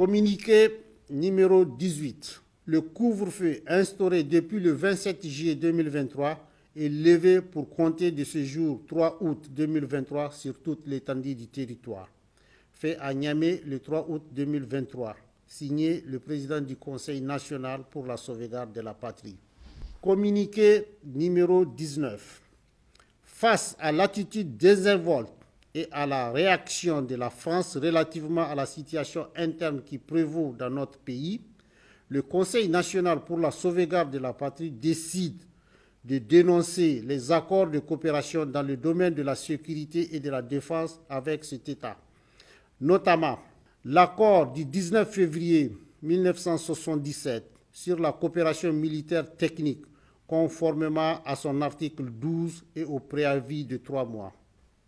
Communiqué numéro 18. Le couvre-feu instauré depuis le 27 juillet 2023 est levé pour compter de ce jour 3 août 2023 sur toute l'étendue du territoire. Fait à Niamey le 3 août 2023. Signé le président du Conseil national pour la sauvegarde de la patrie. Communiqué numéro 19. Face à l'attitude désinvolte et à la réaction de la France relativement à la situation interne qui prévaut dans notre pays, le Conseil national pour la sauvegarde de la patrie décide de dénoncer les accords de coopération dans le domaine de la sécurité et de la défense avec cet État. Notamment, l'accord du 19 février 1977 sur la coopération militaire technique, conformément à son article 12 et au préavis de 3 mois.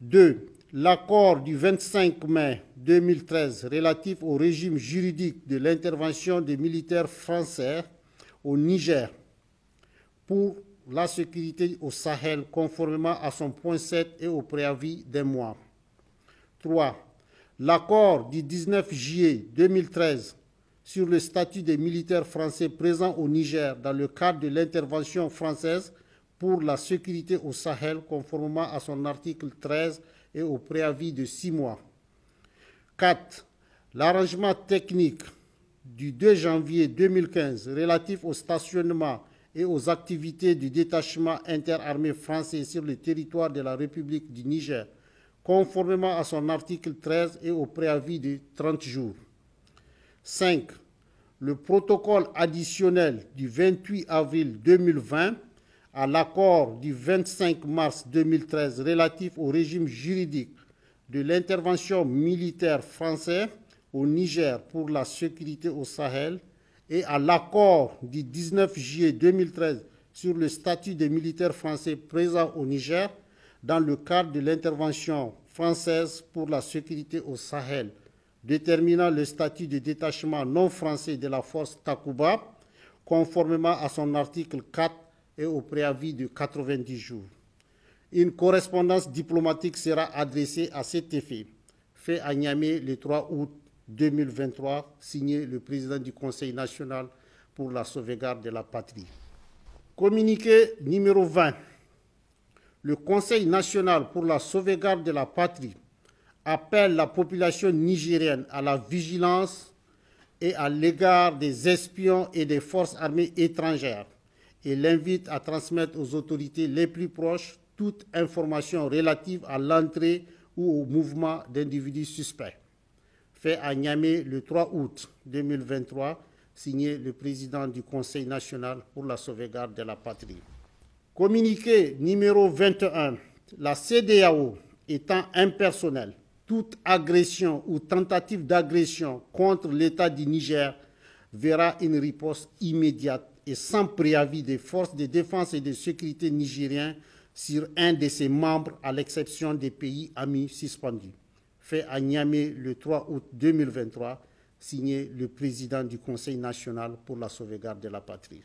2. L'accord du 25 mai 2013 relatif au régime juridique de l'intervention des militaires français au Niger pour la sécurité au Sahel, conformément à son point 7 et au préavis d'un mois. 3. L'accord du 19 juillet 2013 sur le statut des militaires français présents au Niger dans le cadre de l'intervention française pour la sécurité au Sahel, conformément à son article 13 et au préavis de 6 mois. 4. L'arrangement technique du 2 janvier 2015 relatif au stationnement et aux activités du détachement interarmé français sur le territoire de la République du Niger, conformément à son article 13 et au préavis de 30 jours. 5. Le protocole additionnel du 28 avril 2020 à l'accord du 25 mars 2013 relatif au régime juridique de l'intervention militaire française au Niger pour la sécurité au Sahel et à l'accord du 19 juillet 2013 sur le statut des militaires français présents au Niger dans le cadre de l'intervention française pour la sécurité au Sahel, déterminant le statut de détachement non français de la force Takuba, conformément à son article 4 et au préavis de 90 jours. Une correspondance diplomatique sera adressée à cet effet. Fait à Niamey le 3 août 2023, signé le président du Conseil national pour la sauvegarde de la patrie. Communiqué numéro 20. Le Conseil national pour la sauvegarde de la patrie appelle la population nigérienne à la vigilance et à l'égard des espions et des forces armées étrangères et l'invite à transmettre aux autorités les plus proches toute information relative à l'entrée ou au mouvement d'individus suspects. Fait à Niamey le 3 août 2023, signé le président du Conseil national pour la sauvegarde de la patrie. Communiqué numéro 21. La CEDEAO étant impersonnelle, toute agression ou tentative d'agression contre l'État du Niger verra une riposte immédiate et sans préavis des forces de défense et de sécurité nigériens sur un de ses membres, à l'exception des pays amis suspendus. Fait à Niamey le 3 août 2023, signé le président du Conseil national pour la sauvegarde de la patrie.